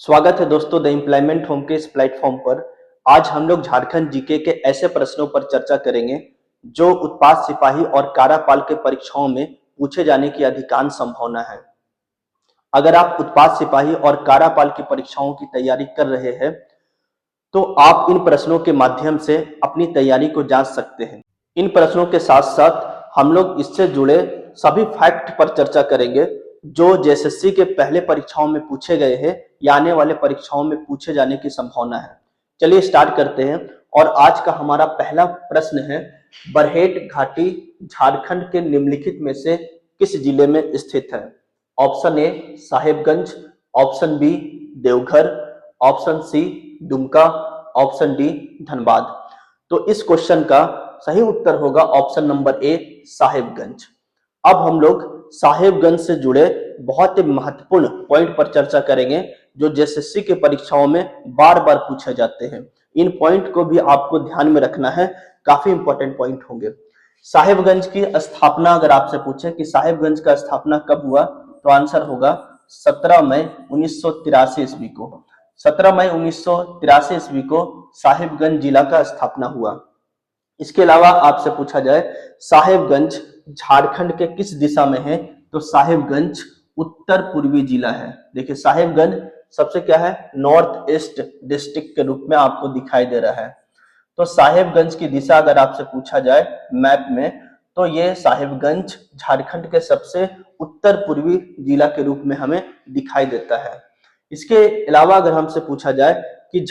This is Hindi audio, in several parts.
स्वागत है दोस्तों द एम्प्लॉयमेंट होम के इस प्लेटफॉर्म पर। आज हम लोग झारखंड जीके के ऐसे प्रश्नों पर चर्चा करेंगे जो उत्पाद सिपाही और कारापाल के परीक्षाओं में पूछे जाने की अधिकांश संभावना है। अगर आप उत्पाद सिपाही और कारापाल की परीक्षाओं की तैयारी कर रहे हैं तो आप इन प्रश्नों के माध्यम से अपनी तैयारी को जांच सकते हैं। इन प्रश्नों के साथ साथ हम लोग इससे जुड़े सभी फैक्ट पर चर्चा करेंगे जो जेएसएससी के पहले परीक्षाओं में पूछे गए हैं या आने वाले परीक्षाओं में पूछे जाने की संभावना है। चलिए स्टार्ट करते हैं। और आज का हमारा पहला प्रश्न है, बरहेट घाटी झारखंड के निम्नलिखित में से किस जिले में स्थित है? Option A Sahebganj, option B Deoghar, option C Dumka, option D Dhanbad. तो इस क्वेश्चन का सही उत्तर होगा ऑप्शन नंबर ए साहेबगंज। अब हम लोग साहेबगंज से जुड़े बहुत ही महत्वपूर्ण पॉइंट पर चर्चा करेंगे जो जेएसएससी के परीक्षाओं में बार बार पूछे जाते हैं। इन पॉइंट को भी आपको ध्यान में रखना है, काफी इंपॉर्टेंट पॉइंट होंगे। साहेबगंज की स्थापना अगर आपसे पूछे कि साहेबगंज का स्थापना कब हुआ तो आंसर होगा 17 मई 1983 ईस्वी को। 17 मई 1983 ईस्वी को साहेबगंज जिला का स्थापना हुआ। इसके अलावा आपसे पूछा जाए साहेबगंज झारखंड के किस दिशा में है तो साहेबगंज उत्तर पूर्वी जिला है। देखिए साहेबगंज सबसे क्या है, नॉर्थ ईस्ट डिस्ट्रिक्ट के रूप में आपको दिखाई दे रहा है। तो साहेबगंज की दिशा अगर आपसे पूछा जाए मैप में तो ये साहेबगंज झारखंड के सबसे उत्तर पूर्वी जिला के रूप में हमें दिखाई देता है। इसके अलावा अगर हमसे पूछा जाए कि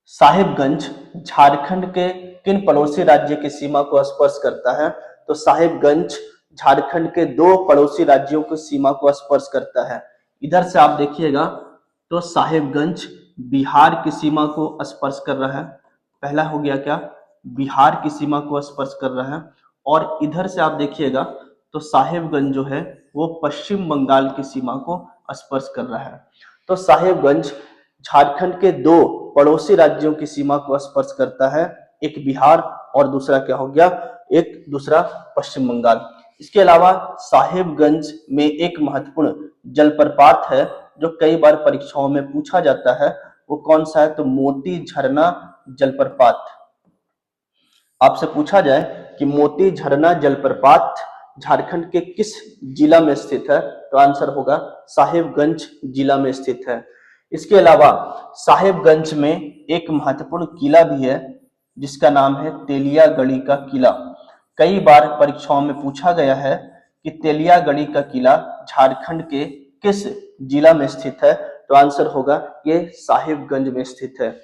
साहेबगंज झारखंड के किन पड़ोसी राज्य की सीमा को स्पर्श करता है तो साहेबगंज झारखंड के दो पड़ोसी राज्यों की सीमा को स्पर्श करता है। इधर से आप देखिएगा तो साहेबगंज बिहार की सीमा को स्पर्श कर रहा है। पहला हो गया क्या, बिहार की सीमा को स्पर्श कर रहा है। और इधर से आप देखिएगा तो साहेबगंज जो है वो पश्चिम बंगाल की सीमा को स्पर्श कर रहा है। तो साहेबगंज झारखंड के दो पड़ोसी राज्यों की सीमा को स्पर्श करता है, एक बिहार और दूसरा क्या हो गया, एक दूसरा पश्चिम बंगाल। इसके अलावा साहेबगंज में एक महत्वपूर्ण जलप्रपात है जो कई बार परीक्षाओं में पूछा जाता है, वो कौन सा है तो मोती झरना जलप्रपात। आपसे पूछा जाए कि मोती झरना जलप्रपात झारखंड के किस जिला में स्थित है तो आंसर होगा साहेबगंज जिला में स्थित है। इसके अलावा साहेबगंज में एक महत्वपूर्ण किला भी है जिसका नाम है तेलियागढ़ी का किला। कई बार परीक्षाओं में पूछा गया है कि तेलियागढ़ी का किला झारखंड के किस जिला में स्थित है तो आंसर होगा ये साहेबगंज में स्थित है।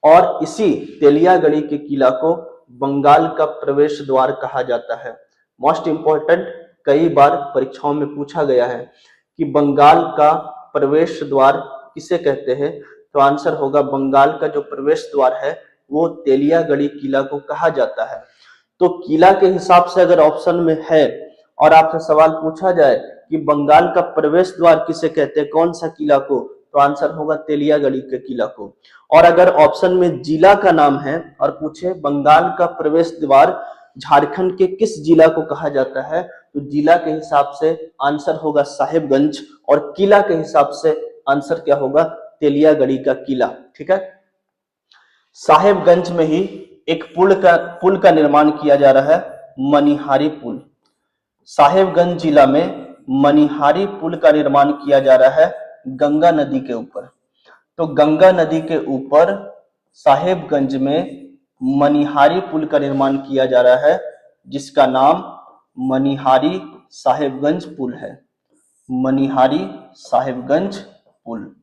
और इसी तेलियागढ़ी के किला को बंगाल का प्रवेश द्वार कहा जाता है। मोस्ट इंपॉर्टेंट, कई बार परीक्षाओं में पूछा गया है कि बंगाल का प्रवेश द्वार किसे कहते हैं तो आंसर होगा बंगाल का जो प्रवेश द्वार है वो तेलियागढ़ी किला को कहा जाता है। तो किला के हिसाब से अगर ऑप्शन में है और आपसे सवाल पूछा जाए कि बंगाल का प्रवेश द्वार किसे कहते हैं, कौन सा किला को, तो आंसर होगा तेलियागढ़ी के किला को। और अगर ऑप्शन में जिला का नाम है और पूछे बंगाल का प्रवेश द्वार झारखंड के किस जिला को कहा जाता है तो जिला के हिसाब से आंसर होगा साहेबगंज और किला के हिसाब से आंसर क्या होगा, तेलियागढ़ी का किला। ठीक है। साहेबगंज में ही एक पुल का निर्माण किया जा रहा है, मनिहारी पुल। साहेबगंज जिला में मनिहारी पुल का निर्माण किया जा रहा है गंगा नदी के ऊपर। तो गंगा नदी के ऊपर साहेबगंज में मनिहारी पुल का निर्माण किया जा रहा है जिसका नाम मनिहारी साहेबगंज पुल है। मनिहारी साहेबगंज पुल।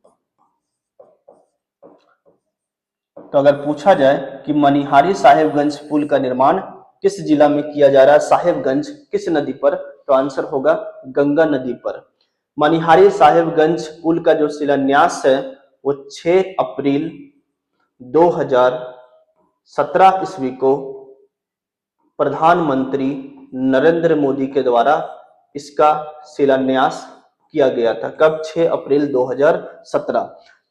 तो अगर पूछा जाए कि मनिहारी साहेबगंज पुल का निर्माण किस जिला में किया जा रहा है, साहेबगंज किस नदी पर, तो आंसर होगा गंगा नदी पर। मनिहारी साहेबगंज पुल का जो शिलान्यास है वो 6 अप्रैल 2017 ईस्वी को प्रधानमंत्री नरेंद्र मोदी के द्वारा इसका शिलान्यास किया गया था। कब? 6 अप्रैल 2017।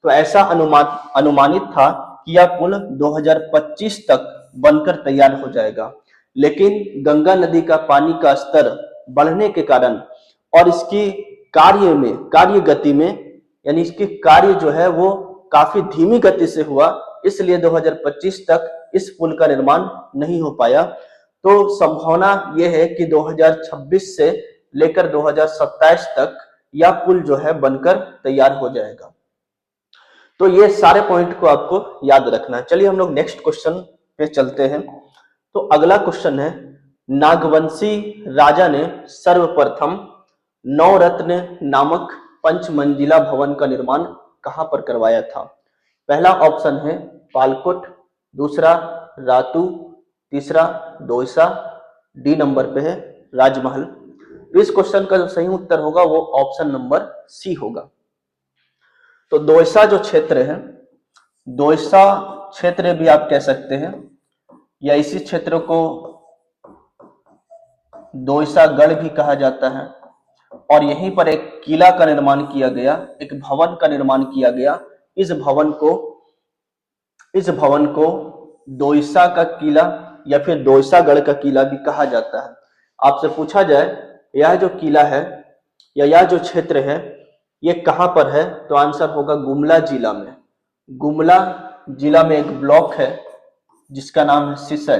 तो ऐसा अनुमानित था कि यह पुल 2025 तक बनकर तैयार हो जाएगा, लेकिन गंगा नदी का पानी का स्तर बढ़ने के कारण और इसकी कार्य गति में यानी इसके कार्य जो है वो काफी धीमी गति से हुआ, इसलिए 2025 तक इस पुल का निर्माण नहीं हो पाया। तो संभावना यह है कि 2026 से लेकर 2027 तक यह पुल जो है बनकर तैयार हो जाएगा। तो ये सारे पॉइंट को आपको याद रखना है। चलिए हम लोग नेक्स्ट क्वेश्चन पे चलते हैं। तो अगला क्वेश्चन है, नागवंशी राजा ने सर्वप्रथम नवरत्न नामक पंचमंजिला भवन का निर्माण कहां पर करवाया था? पहला ऑप्शन है पालकोट, दूसरा रातू, तीसरा दोयसा, डी नंबर पे है राजमहल। तो इस क्वेश्चन का जो सही उत्तर होगा वो ऑप्शन नंबर सी होगा। तो दोयसा जो क्षेत्र है, दोयसा क्षेत्र भी आप कह सकते हैं, या इसी क्षेत्र को दोयसागढ़ भी कहा जाता है, और यहीं पर एक किला का निर्माण किया गया, एक भवन का निर्माण किया गया। इस भवन को दोयसा का किला या फिर दोयसागढ़ का किला भी कहा जाता है। आपसे पूछा जाए यह जो किला है या यह जो क्षेत्र है ये कहां पर है, तो आंसर होगा गुमला जिला में। गुमला जिला में एक ब्लॉक है जिसका नाम है सिसय।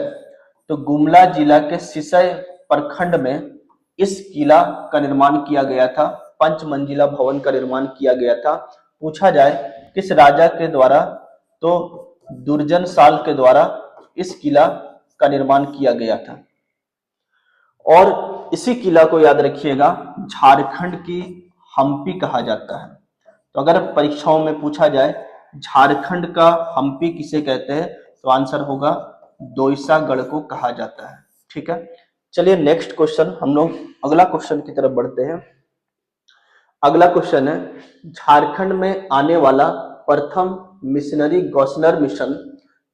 तो गुमला जिला के सिसय प्रखंड में इस किला का निर्माण किया गया था, पंचमंजिला भवन का निर्माण किया गया था। पूछा जाए किस राजा के द्वारा, तो दुर्जन साल के द्वारा इस किला का निर्माण किया गया था। और इसी किला को याद रखिएगा झारखंड की हम्पी कहा जाता है। तो अगर परीक्षाओं में पूछा जाए झारखंड का हम्पी किसे कहते हैं, तो आंसर होगा दोयसागढ़ को कहा जाता है। ठीक है, चलिए नेक्स्ट क्वेश्चन, हम लोग अगला क्वेश्चन की तरफ बढ़ते हैं। अगला क्वेश्चन है, झारखंड में आने वाला प्रथम मिशनरी गॉसनर मिशन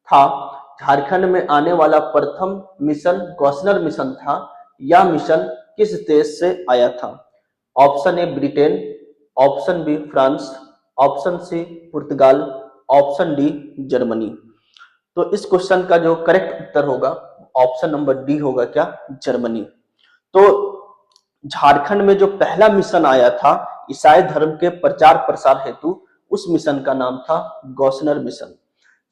था। झारखंड में आने वाला प्रथम मिशन गॉसनर मिशन था। यह मिशन किस देश से आया था? Option A Britain, option B France, option C पुर्तगाल, ऑप्शन डी जर्मनी। तो इस क्वेश्चन का जो करेक्ट उत्तर होगा ऑप्शन नंबर डी होगा, क्या? जर्मनी। तो झारखंड में जो पहला मिशन आया था ईसाई धर्म के प्रचार प्रसार हेतु, उस मिशन का नाम था गॉसनर मिशन।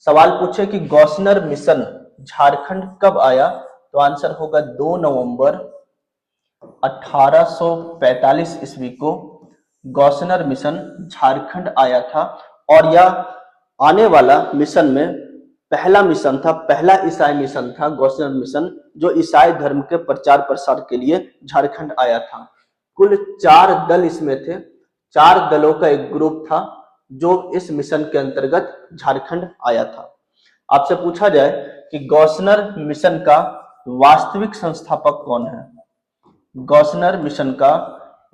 सवाल पूछे कि गॉसनर मिशन झारखंड कब आया, तो आंसर होगा 2 नवंबर 1845 ईस्वी को गॉसनर मिशन झारखंड आया था। और यह आने वाला मिशन में पहला मिशन था, पहला ईसाई मिशन था गॉसनर मिशन, जो ईसाई धर्म के प्रचार प्रसार के लिए झारखंड आया था। कुल 4 दल इसमें थे, 4 दलों का एक ग्रुप था जो इस मिशन के अंतर्गत झारखंड आया था। आपसे पूछा जाए कि गॉसनर मिशन का वास्तविक संस्थापक कौन है? गॉसनर मिशन का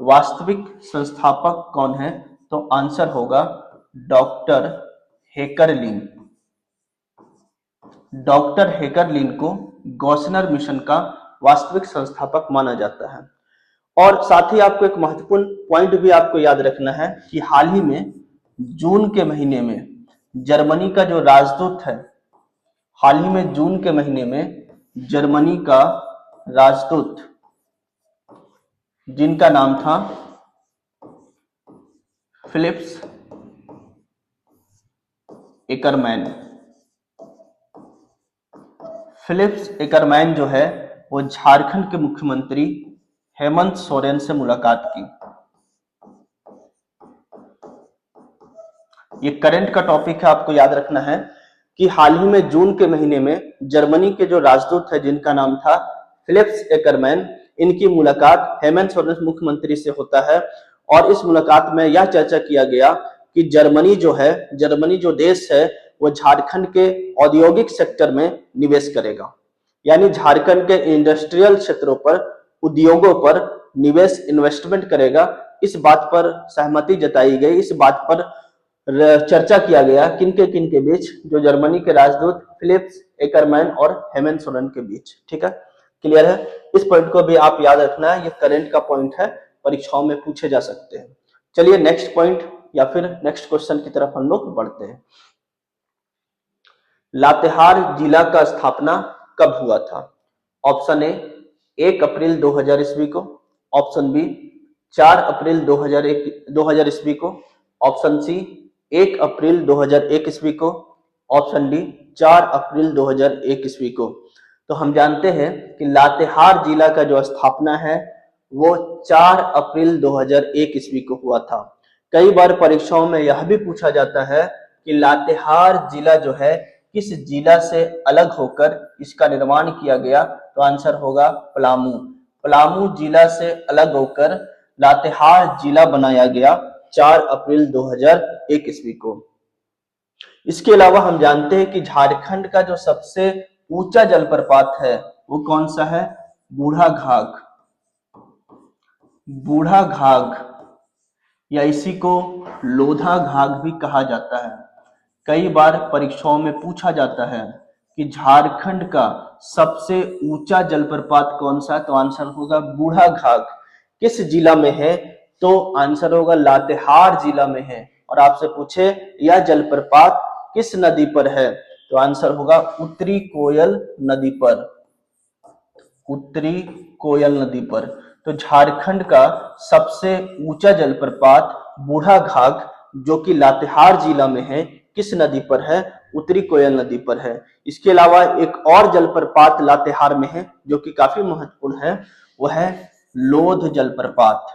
वास्तविक संस्थापक कौन है? तो आंसर होगा डॉक्टर हेकरलिन। डॉक्टर हेकरलिन को गॉसनर मिशन का वास्तविक संस्थापक माना जाता है। और साथ ही आपको एक महत्वपूर्ण पॉइंट भी आपको याद रखना है कि हाल ही में जून के महीने में जर्मनी का जो राजदूत है, हाल ही में जून के महीने में जर्मनी का राजदूत, जिनका नाम था फिलिप्स एकरमैन। फिलिप्स एकरमैन जो है वो झारखंड के मुख्यमंत्री हेमंत सोरेन से मुलाकात की। ये करंट का टॉपिक है, आपको याद रखना है कि हाल ही में जून के महीने में जर्मनी के जो राजदूत है जिनका नाम था फिलिप्स एकरमैन, इनकी मुलाकात हेमंत सोरेन मुख्यमंत्री से होता है। और इस मुलाकात में यह चर्चा किया गया कि जर्मनी जो देश है वो झारखंड के औद्योगिक सेक्टर में निवेश करेगा, यानी झारखंड के इंडस्ट्रियल क्षेत्रों पर, उद्योगों पर निवेश, इन्वेस्टमेंट करेगा। इस बात पर सहमति जताई गई, इस बात पर चर्चा किया गया किनके बीच, जो जर्मनी के राजदूत फिलिप्स एकरमैन और हेमंत सोरेन के बीच। ठीक है, क्लियर है? इस पॉइंट को भी आप याद रखना है, ये करंट का पॉइंट है, परीक्षाओं में पूछे जा सकते हैं। चलिए नेक्स्ट पॉइंट या फिर नेक्स्ट क्वेश्चन की तरफ हम लोग बढ़ते हैं। लातेहार जिला का स्थापना कब हुआ था? ऑप्शन ए 1 अप्रैल 2000 ईस्वी को, ऑप्शन बी 4 अप्रैल 2000 ईस्वी को, ऑप्शन सी 1 अप्रैल 2001 ईस्वी को, ऑप्शन डी 4 अप्रैल 2001 ईस्वी को। तो हम जानते हैं कि लातेहार जिला का जो स्थापना है वो 4 अप्रैल 2001 ईस्वी को हुआ था। कई बार परीक्षाओं में यह भी पूछा जाता है कि लातेहार जिला जो है किस जिला से अलग होकर इसका निर्माण किया गया, तो आंसर होगा पलामू। पलामू जिला से अलग होकर लातेहार जिला बनाया गया 4 अप्रैल 2001 ईस्वी को। इसके अलावा हम जानते हैं कि झारखंड का जो सबसे ऊंचा जलप्रपात है वो कौन सा है, बूढ़ा घाघ। बूढ़ा घाघ या इसी को लोधा घाघ भी कहा जाता है। कई बार परीक्षाओं में पूछा जाता है कि झारखंड का सबसे ऊंचा जलप्रपात कौन सा है, तो आंसर होगा बूढ़ा घाघ। किस जिला में है, तो आंसर होगा लातेहार जिला में है। और आपसे पूछे यह जलप्रपात किस नदी पर है, तो आंसर होगा उत्तरी कोयल नदी पर। उत्तरी कोयल नदी पर। तो झारखंड का सबसे ऊंचा जलप्रपात बूढ़ा घाघ जो कि लातेहार जिला में है, किस नदी पर है, उत्तरी कोयल नदी पर है। इसके अलावा एक और जलप्रपात लातेहार में है जो कि काफी महत्वपूर्ण है, वह है लोध जलप्रपात।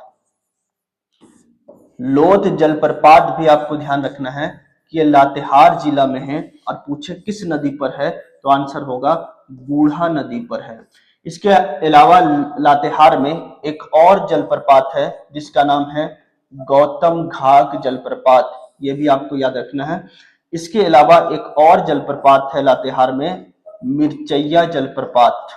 लोध जलप्रपात भी आपको ध्यान रखना है कि ये लातेहार जिला में है, और पूछे किस नदी पर है, तो आंसर होगा बूढ़ा नदी पर है। इसके अलावा लातेहार में एक और जलप्रपात है जिसका नाम है गौतम घाघ जलप्रपात, ये भी आपको याद रखना है। इसके अलावा एक और जलप्रपात है लातेहार में, मिर्चैया जलप्रपात।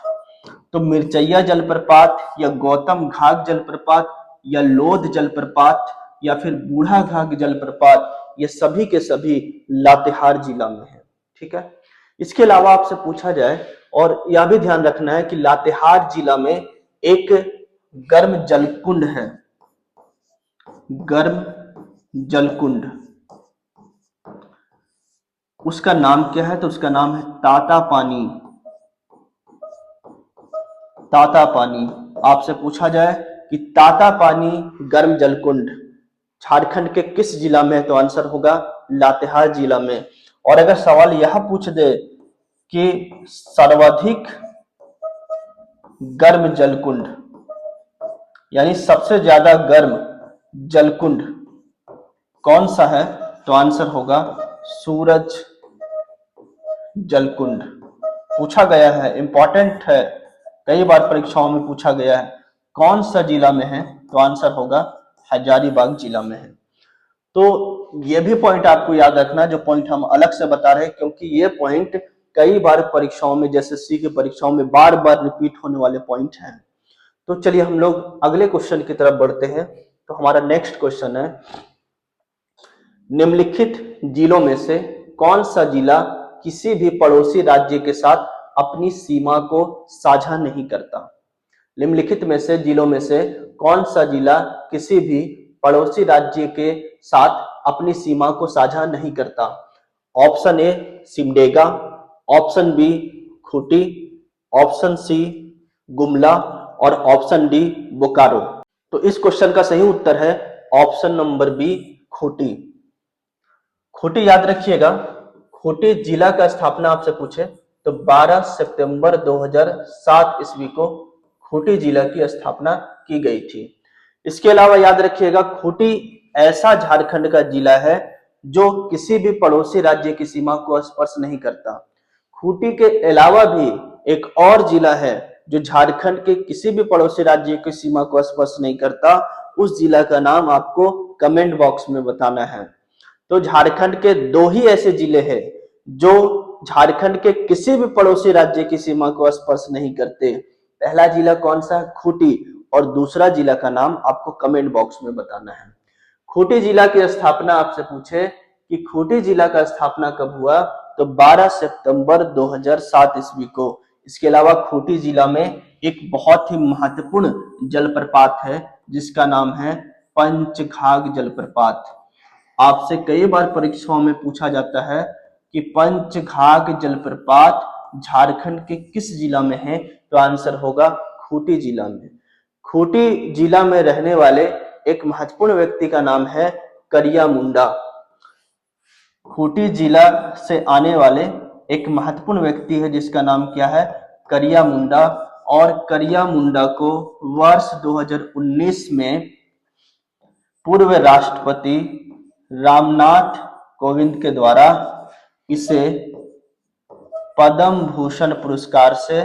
तो मिर्चैया जलप्रपात या गौतम घाघ जलप्रपात या लोध जलप्रपात या फिर बूढ़ा घाघ जलप्रपात, ये सभी के सभी लातेहार जिला में है। ठीक है। इसके अलावा आपसे पूछा जाए, और यह भी ध्यान रखना है कि लातेहार जिला में एक गर्म जलकुंड है, गर्म जलकुंड। उसका नाम क्या है, तो उसका नाम है ताता पानी। ताता पानी। आपसे पूछा जाए कि ताता पानी गर्म जलकुंड झारखंड के किस जिला में है, तो आंसर होगा लातेहार जिला में। और अगर सवाल यह पूछ दे कि सर्वाधिक गर्म जलकुंड यानी सबसे ज्यादा गर्म जलकुंड कौन सा है, तो आंसर होगा सूरज जलकुंड। पूछा गया है, इंपॉर्टेंट है, कई बार परीक्षाओं में पूछा गया है कौन सा जिला में है, तो आंसर होगा हजारीबाग जिला में है। तो ये भी पॉइंट आपको याद रखना, जो पॉइंट हम अलग से बता रहे हैं, क्योंकि ये पॉइंट कई बार परीक्षाओं में, जैसे सी की परीक्षाओं में बार बार रिपीट होने वाले पॉइंट हैं। तो चलिए हम लोग अगले क्वेश्चन की तरफ बढ़ते हैं। तो हमारा नेक्स्ट क्वेश्चन है, निम्नलिखित जिलों में से कौन सा जिला किसी भी पड़ोसी राज्य के साथ अपनी सीमा को साझा नहीं करता। निम्नलिखित में से जिलों में से कौन सा जिला किसी भी पड़ोसी राज्य के साथ अपनी सीमा को साझा नहीं करता। Option A Simdega, option B Khunti, option C Gumla और ऑप्शन डी बोकारो। तो इस क्वेश्चन का सही उत्तर है option number B Khunti. Khunti याद रखिएगा, खूंटी जिला का स्थापना आपसे पूछे तो 12 सितंबर 2007 ईस्वी को खूंटी जिला की स्थापना की गई थी। इसके अलावा याद रखिएगा, खूंटी ऐसा झारखंड का जिला है जो किसी भी पड़ोसी राज्य की सीमा को स्पर्श नहीं करता। खूंटी के अलावा भी एक और जिला है जो झारखंड के किसी भी पड़ोसी राज्य की सीमा को स्पर्श नहीं करता। उस जिला का नाम आपको कमेंट बॉक्स में बताना है। तो झारखंड के दो ही ऐसे जिले हैं जो झारखंड के किसी भी पड़ोसी राज्य की सीमा को स्पर्श नहीं करते। पहला जिला कौन सा, खूंटी, और दूसरा जिला का नाम आपको कमेंट बॉक्स में बताना है। खूंटी जिला की स्थापना आपसे पूछे कि खूंटी जिला का स्थापना कब हुआ, तो 12 सितंबर 2007 ईस्वी को। इसके अलावा खूंटी जिला में एक बहुत ही महत्वपूर्ण जलप्रपात है जिसका नाम है पंचघाघ जलप्रपात। आपसे कई बार परीक्षाओं में पूछा जाता है कि पंचघाघ जलप्रपात झारखंड के किस जिला में है, तो आंसर होगा खूंटी जिला में। खूंटी जिला में रहने वाले एक महत्वपूर्ण व्यक्ति का नाम है करिया मुंडा। खूंटी जिला से आने वाले एक महत्वपूर्ण व्यक्ति है जिसका नाम क्या है, करिया मुंडा। और करिया मुंडा को वर्ष 2019 में पूर्व राष्ट्रपति रामनाथ कोविंद के द्वारा इसे पद्म भूषण पुरस्कार से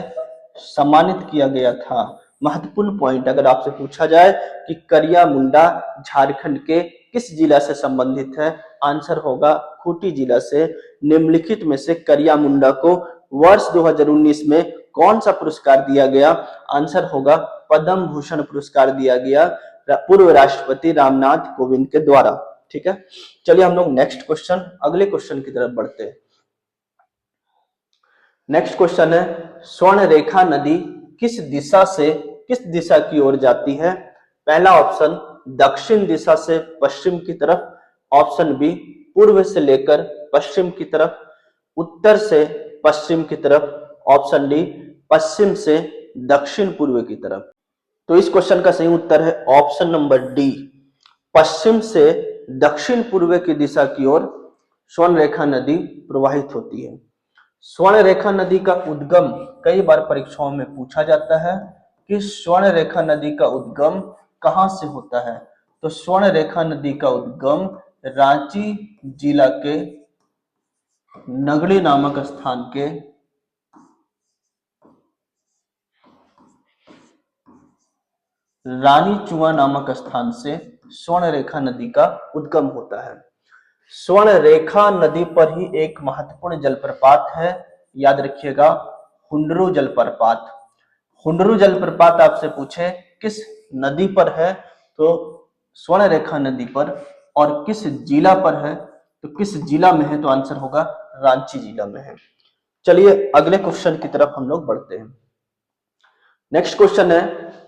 सम्मानित किया गया था। महत्वपूर्ण पॉइंट, अगर आपसे पूछा जाए कि करिया मुंडा झारखंड के किस जिला से संबंधित है, आंसर होगा खूंटी जिला से। निम्नलिखित में से करिया मुंडा को वर्ष 2019 में कौन सा पुरस्कार दिया गया, आंसर होगा पद्म भूषण पुरस्कार दिया गया पूर्व राष्ट्रपति रामनाथ कोविंद के द्वारा। ठीक है, चलिए हम लोग नेक्स्ट क्वेश्चन, अगले क्वेश्चन की तरफ बढ़ते हैं। नेक्स्ट क्वेश्चन है, स्वर्ण रेखा नदी किस दिशा की ओर जाती है? पहला ऑप्शन दक्षिण दिशा से पश्चिम की तरफ, ऑप्शन बी पूर्व से लेकर पश्चिम की तरफ, उत्तर से पश्चिम की तरफ, ऑप्शन डी पश्चिम से दक्षिण पूर्व की तरफ। तो इस क्वेश्चन का सही उत्तर है ऑप्शन नंबर डी, पश्चिम से दक्षिण पूर्व की दिशा की ओर स्वर्ण रेखा नदी प्रवाहित होती है। स्वर्ण रेखा नदी का उद्गम कई बार परीक्षाओं में पूछा जाता है कि स्वर्ण रेखा नदी का उद्गम कहां से होता है? तो स्वर्ण रेखा नदी का उद्गम रांची जिला के नगड़ी नामक स्थान के रानी चुआ नामक स्थान से स्वर्ण रेखा नदी का उद्गम होता है। स्वर्ण रेखा नदी पर ही एक महत्वपूर्ण जलप्रपात है, याद रखिएगा, हुंडरू जलप्रपात। हुंडरू जलप्रपात आपसे पूछे किस नदी पर है, तो स्वर्ण रेखा नदी पर। और किस जिला पर है, तो किस जिला में है, तो आंसर होगा रांची जिला में है। चलिए अगले क्वेश्चन की तरफ हम लोग बढ़ते हैं। नेक्स्ट क्वेश्चन है,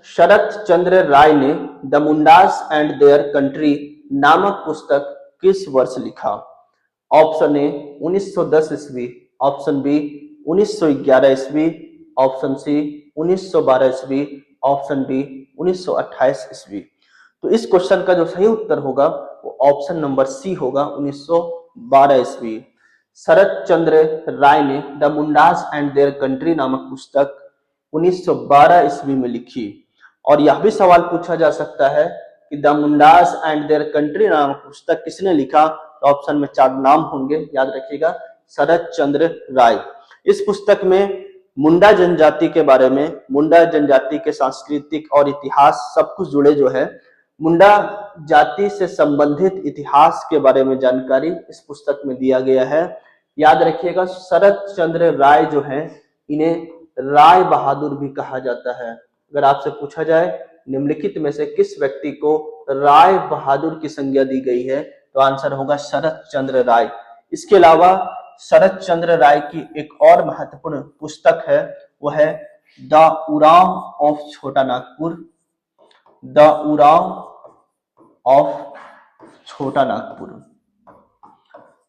शरत चंद्र राय ने the Mundas and their country नामक पुस्तक किस वर्ष लिखा? ऑप्शन ए 1910 ईस्वी, ऑप्शन बी 1911 ईस्वी, ऑप्शन सी 1912 ईस्वी, ऑप्शन डी 1928 ईस्वी। तो इस क्वेश्चन का जो सही उत्तर होगा वो ऑप्शन नंबर सी होगा, 1912 ईस्वी। शरत चंद्र राय ने the Mundas and their country नामक पुस्तक 1912 ईस्वी में लिखी। और यह भी सवाल पूछा जा सकता है कि the Mundas and their country नामक पुस्तक किसने लिखा? तो ऑप्शन में 4 नाम होंगे, याद रखिएगा, शरत चंद्र राय। इस पुस्तक में मुंडा जनजाति के बारे में, मुंडा जनजाति के सांस्कृतिक और इतिहास सब कुछ जुड़े जो है, मुंडा जाति से संबंधित इतिहास के बारे में जानकारी इस पुस्तक में दिया गया है। याद रखिएगा, शरत चंद्र राय जो है, इन्हें राय बहादुर भी कहा जाता है। अगर आपसे पूछा जाए निम्नलिखित में से किस व्यक्ति को राय बहादुर की संज्ञा दी गई है, तो आंसर होगा शरत चंद्र राय। इसके अलावा शरत चंद्र राय की एक और महत्वपूर्ण पुस्तक है, वह है द उरांव ऑफ छोटा नागपुर। द उरांव ऑफ छोटा नागपुर।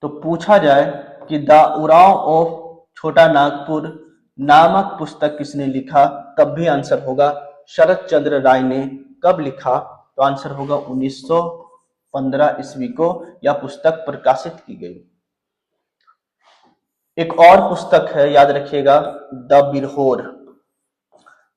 तो पूछा जाए कि द उरांव ऑफ छोटा नागपुर नामक पुस्तक किसने लिखा, तब भी आंसर होगा शरत चंद्र राय ने। कब लिखा, तो आंसर होगा 1915 ईस्वी को यह पुस्तक प्रकाशित की गई। एक और पुस्तक है, याद रखिएगा, द बिरहोर।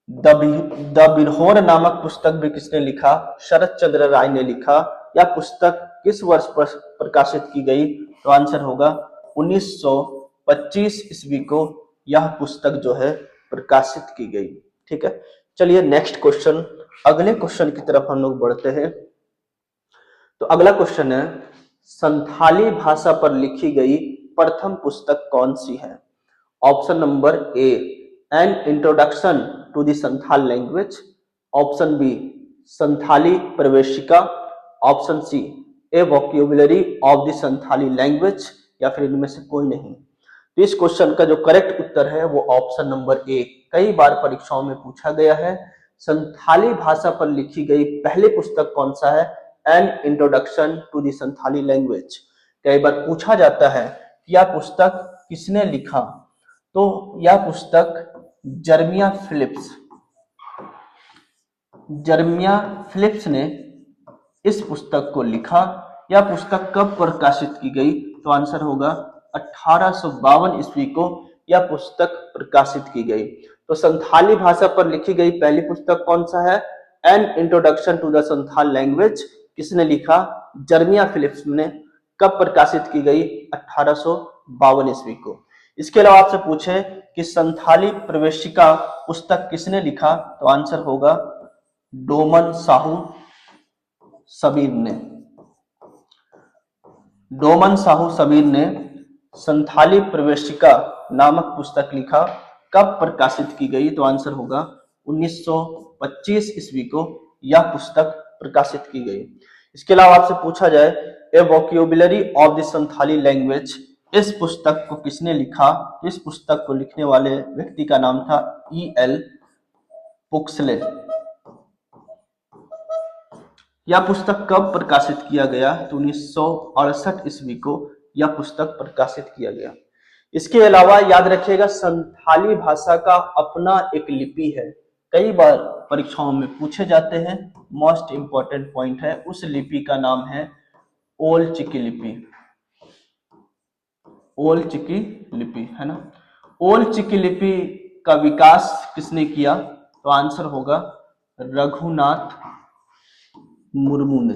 द बिरहोर नामक पुस्तक भी किसने लिखा? शरत चंद्र राय ने लिखा। यह पुस्तक किस वर्ष पर प्रकाशित की गई, तो आंसर होगा 1925 ईस्वी को यह पुस्तक जो है प्रकाशित की गई। ठीक है, चलिए नेक्स्ट क्वेश्चन, अगले क्वेश्चन की तरफ हम लोग बढ़ते हैं। तो अगला क्वेश्चन है, संथाली भाषा पर लिखी गई प्रथम पुस्तक कौन सी है? Option number A an introduction to the Santhal language, option B Santhali प्रवेशिका, option C a vocabulary of the Santhali language, या फिर इनमें से कोई नहीं। तो इस क्वेश्चन का जो करेक्ट उत्तर है वो ऑप्शन नंबर ए, कई बार परीक्षाओं में पूछा गया है। संथाली भाषा पर लिखी गई पहली पुस्तक कौन सा है? An introduction to the Santhali language. कई बार पूछा जाता है कि यह पुस्तक किसने लिखा, तो यह पुस्तक जर्मिया फिलिप्स ने इस पुस्तक को लिखा। यह पुस्तक कब प्रकाशित की गई? तो आंसर होगा 1852 ईस्वी को यह पुस्तक प्रकाशित की गई। तो संथाली भाषा पर लिखी गई पहली पुस्तक कौन सा है? An introduction to the Santhal language. किसने लिखा? जर्मिया फिलिप्स ने। कब प्रकाशित की गई? 1852 ईस्वी को। इसके अलावा आपसे पूछे कि संथाली प्रवेशिका पुस्तक किसने लिखा? तो आंसर होगा डोमन साहू सबीर ने। डोमन साहू सबीर ने संथाली प्रवेशिका नामक पुस्तक लिखा। कब प्रकाशित की गई? तो आंसर होगा 1925 ईस्वी को यह पुस्तक प्रकाशित की गई। इसके अलावा आपसे पूछा जाए a vocabulary of the Santhali language, इस पुस्तक को किसने लिखा? इस पुस्तक को लिखने वाले व्यक्ति का नाम था E.L. पुक्सले। यह पुस्तक कब प्रकाशित किया गया? तो 1968 ईस्वी को यह पुस्तक प्रकाशित किया गया। इसके अलावा याद रखिएगा संथाली भाषा का अपना एक लिपि है, कई बार परीक्षाओं में पूछे जाते हैं, मोस्ट इंपॉर्टेंट पॉइंट है। उस लिपि का नाम है ओल चिकी लिपि। ओल चिकी लिपि है ना। ओल चिकी लिपि का विकास किसने किया? तो आंसर होगा रघुनाथ मुर्मू ने।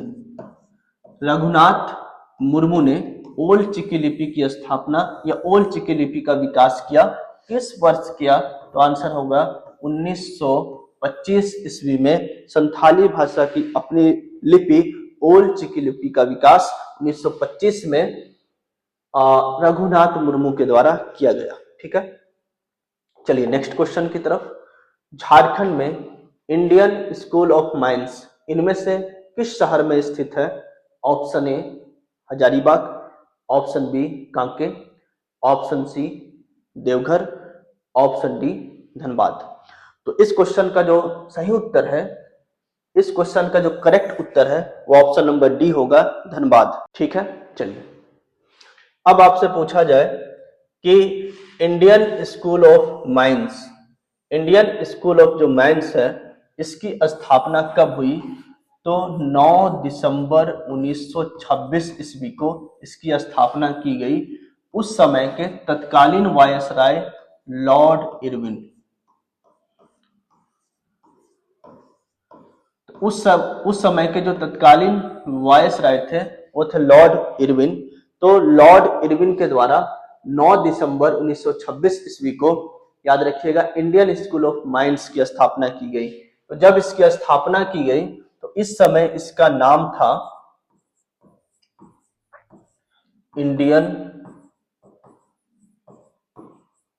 रघुनाथ मुर्मू ने ओल चिकी लिपि की स्थापना या ओल चिकी लिपि का विकास किया। किस वर्ष किया? तो आंसर होगा 1925 ईस्वी में संथाली भाषा की अपनी लिपि ओल चिकी लिपि का विकास 1925 में रघुनाथ मुर्मू के द्वारा किया गया। ठीक है, चलिए नेक्स्ट क्वेश्चन की तरफ। झारखंड में इंडियन स्कूल ऑफ माइंस इनमें से किस शहर में स्थित है? Option A Hazaribagh, option B Kanke, option C Deoghar, option D Dhanbad. तो इस क्वेश्चन का जो सही उत्तर है, इस क्वेश्चन का जो करेक्ट उत्तर है वो ऑप्शन नंबर डी होगा, धनबाद। ठीक है, चलिए अब आपसे पूछा जाए कि Indian school of mines, Indian school of जो माइंस है इसकी स्थापना कब हुई? तो 9 दिसंबर 1926 ईस्वी को इसकी स्थापना की गई। उस समय के तत्कालीन वायसराय लॉर्ड इरविन, उस समय के जो तत्कालीन वायसराय थे वो थे लॉर्ड इरविन। तो लॉर्ड इरविन के द्वारा 9 दिसंबर 1926 ईस्वी को याद रखिएगा इंडियन स्कूल ऑफ माइंस की स्थापना की गई। तो जब इसकी स्थापना की गई तो इस समय इसका नाम था Indian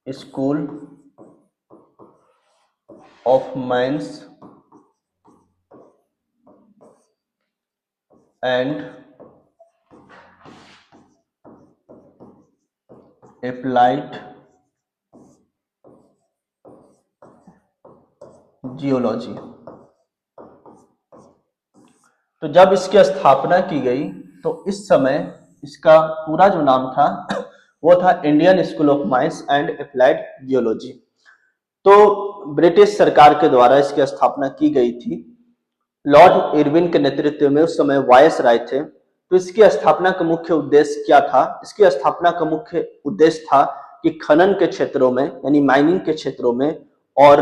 school of mines and applied geology. तो जब इसकी स्थापना की गई तो इस समय इसका पूरा जो नाम था वो था Indian school of mines and applied geology. तो ब्रिटिश सरकार के द्वारा इसकी स्थापना की गई थी। लॉर्ड इरविन के नेतृत्व में उस समय वायसराय थे। तो इसकी स्थापना का मुख्य उद्देश्य क्या था? इसकी स्थापना का मुख्य उद्देश्य था कि खनन के क्षेत्रों में यानी माइनिंग के क्षेत्रों में और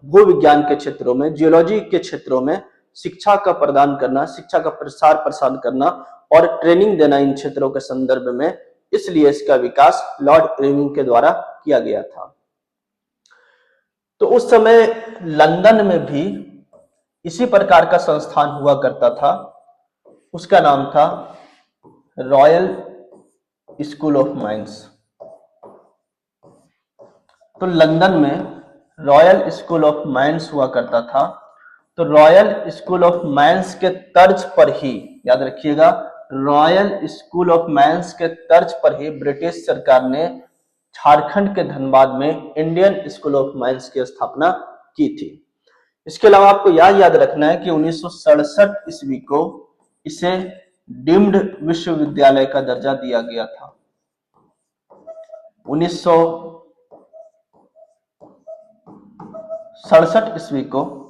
भू विज्ञान के क्षेत्रों में, जियोलॉजी के क्षेत्रों में शिक्षा का प्रदान करना, शिक्षा का प्रसार प्रसार करना और ट्रेनिंग देना इन क्षेत्रों के संदर्भ में। इसलिए इसका विकास लॉर्ड इरविन के द्वारा किया गया था। तो उस समय लंदन में भी इसी प्रकार का संस्थान हुआ करता था, उसका नाम था रॉयल स्कूल ऑफ माइंस। तो लंदन में रॉयल स्कूल ऑफ माइंस हुआ करता था। तो रॉयल स्कूल ऑफ माइंस के तर्ज पर ही, याद रखिएगा, रॉयल स्कूल ऑफ माइंस के तर्ज पर ही ब्रिटिश सरकार ने झारखंड के धनबाद में इंडियन स्कूल ऑफ माइंस की स्थापना की थी। इसके अलावा आपको याद रखना है कि 1967 ईस्वी को इसे डीम्ड विश्वविद्यालय का दर्जा दिया गया था। 1967 ईस्वी को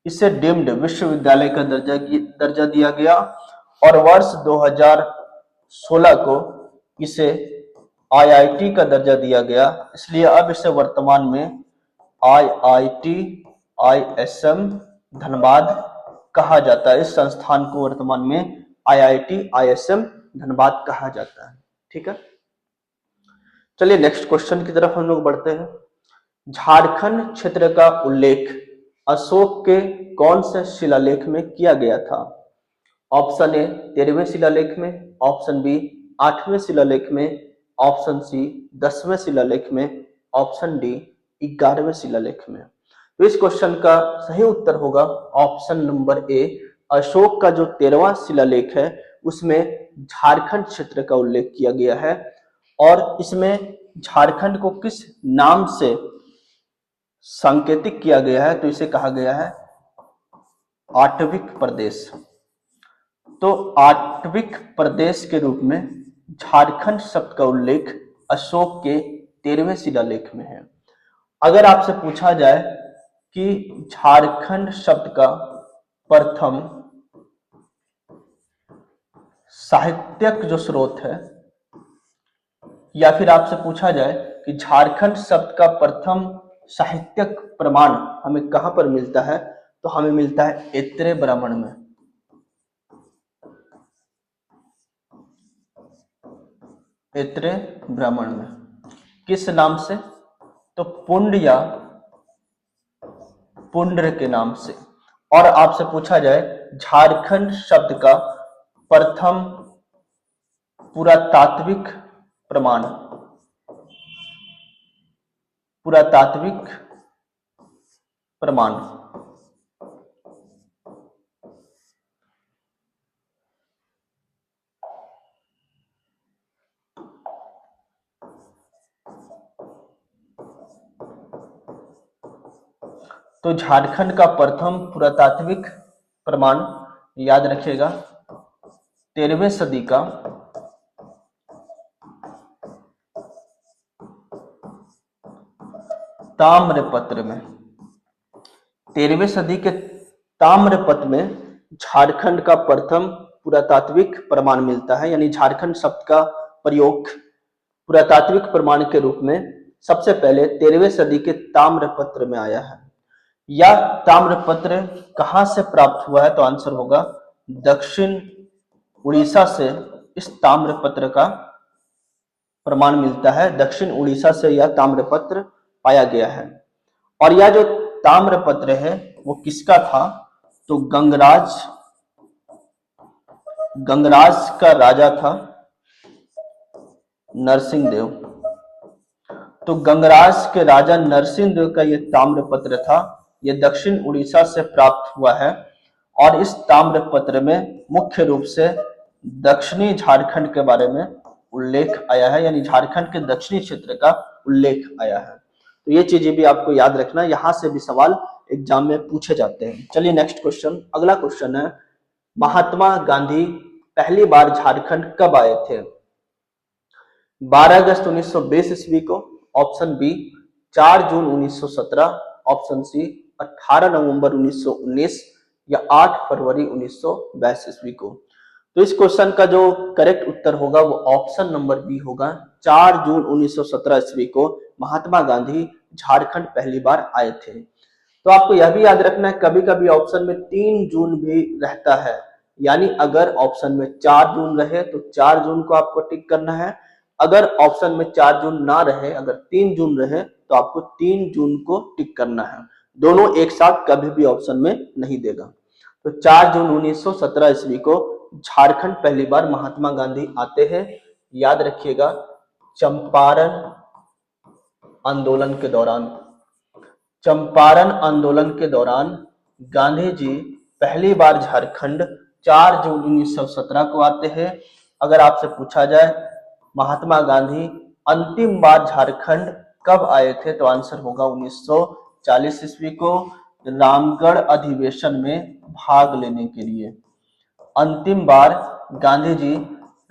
इसे डीम्ड विश्वविद्यालय का दर्जा दिया गया और वर्ष 2016 को इसे आईआईटी का दर्जा दिया गया, इसलिए अब इसे वर्तमान में आईआईटी आईएसएम धनबाद कहा जाता है। इस संस्थान को वर्तमान में आईआईटी आईएसएम धनबाद कहा जाता है। ठीक है, चलिए नेक्स्ट क्वेश्चन की तरफ हम लोग बढ़ते हैं। झारखंड क्षेत्र का उल्लेख अशोक के कौन से शिलालेख में किया गया था? ऑप्शन ए 13वें शिलालेख में, ऑप्शन बी 8वें शिलालेख में, ऑप्शन सी 10वें शिलालेख में, ऑप्शन डी 11वें शिलालेख में। तो इस क्वेश्चन का सही उत्तर होगा ऑप्शन नंबर ए। अशोक का जो 13वां शिलालेख है उसमें झारखंड क्षेत्र का उल्लेख किया गया है और इसमें झारखंड को किस नाम से सांकेतिक किया गया है? तो इसे कहा गया है आटविक प्रदेश। तो आटविक प्रदेश के रूप में झारखंड शब्द का उल्लेख अशोक के 13वें शिलालेख में है। अगर आपसे पूछा जाए कि झारखंड शब्द का प्रथम साहित्यक जो स्रोत है, या फिर आपसे पूछा जाए कि झारखंड शब्द का प्रथम साहित्यक प्रमाण हमें कहां पर मिलता है, तो हमें मिलता है ऐत्रेय ब्राह्मण में। ऐत्रेय ब्राह्मण में किस नाम से? तो पुंड या पुंड्र के नाम से। और आपसे पूछा जाए झारखंड शब्द का प्रथम पुरातात्विक प्रमाण, पुरातात्विक प्रमाण तो झारखंड का प्रथम पुरातात्विक प्रमाण याद रखिएगा 13वीं सदी का ताम्रपत्र में, 13वीं सदी के ताम्रपत्र में झारखंड का प्रथम पुरातात्विक प्रमाण मिलता है। यानी झारखंड शब्द का प्रयोग पुरातात्विक प्रमाण के रूप में सबसे पहले 13वीं सदी के ताम्रपत्र में आया है। यह ताम्रपत्र कहां से प्राप्त हुआ है? तो आंसर होगा दक्षिण उड़ीसा से इस ताम्रपत्र का प्रमाण मिलता है। दक्षिण उड़ीसा से यह ताम्रपत्र पाया गया है। और यह जो ताम्रपत्र है वो किसका था? तो गंगराज का राजा था नरसिंह देव। तो गंगराज के राजा नरसिंह देव का यह ताम्रपत्र था। यह दक्षिण उड़ीसा से प्राप्त हुआ है और इस ताम्रपत्र में मुख्य रूप से दक्षिणी झारखंड के बारे में उल्लेख आया है, यानी झारखंड के दक्षिणी क्षेत्र का उल्लेख आया है। तो ये चीजें भी आपको याद रखना, यहां से भी सवाल एग्जाम में पूछे जाते हैं। चलिए नेक्स्ट क्वेश्चन, अगला क्वेश्चन है महात्मा गांधी पहली बार झारखंड कब आए थे? 12 अगस्त 1920 ईस्वी को, ऑप्शन बी 4 जून 1917, ऑप्शन सी 18 नवंबर 1919 या 8 फरवरी 1922 ईस्वी को। तो इस क्वेश्चन का जो करेक्ट उत्तर होगा वो ऑप्शन नंबर बी होगा। 4 जून 1917 ईस्वी को महात्मा गांधी झारखंड पहली बार आए थे। तो आपको यह भी याद रखना है कभी कभी ऑप्शन में 3 जून भी रहता है, यानी अगर ऑप्शन में 4 जून रहे तो 4 जून को आपको टिक करना है। अगर ऑप्शन में 4 जून ना रहे, अगर 3 जून रहे तो आपको 3 जून को टिक करना है। दोनों एक साथ कभी भी ऑप्शन में नहीं देगा। तो 4 जून 1917 ईस्वी को झारखंड पहली बार महात्मा गांधी आते हैं। याद रखिएगा चंपारण आंदोलन के दौरान, चंपारण आंदोलन के दौरान गांधी जी पहली बार झारखंड 4 जून 1917 को आते हैं। अगर आपसे पूछा जाए महात्मा गांधी अंतिम बार झारखंड कब आए थे, तो आंसर होगा 1940 ईस्वी को रामगढ़ अधिवेशन में भाग लेने के लिए। अंतिम बार गांधी जी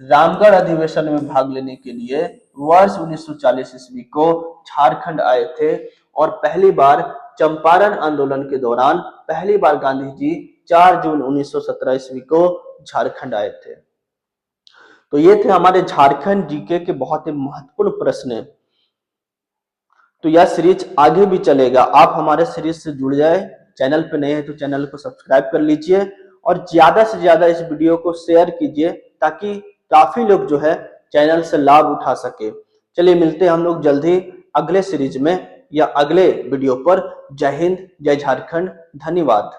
रामगढ़ अधिवेशन में भाग लेने के लिए वर्ष 1940 ईस्वी को झारखंड आए थे और पहली बार चंपारण आंदोलन के दौरान पहली बार गांधी जी 4 जून 1917 ईस्वी को झारखंड आए थे। तो ये थे हमारे झारखंड जीके के बहुत ही महत्वपूर्ण प्रश्न। तो यह सीरीज आगे भी चलेगा, आप हमारे सीरीज से जुड़ जाए। चैनल पे नए हैं तो चैनल को सब्सक्राइब कर लीजिए और ज्यादा से ज्यादा इस वीडियो को शेयर कीजिए ताकि काफी लोग जो है चैनल से लाभ उठा सके। चलिए मिलते हैं हम लोग जल्द ही अगले सीरीज में या अगले वीडियो पर। जय हिंद, जय झारखंड, धन्यवाद।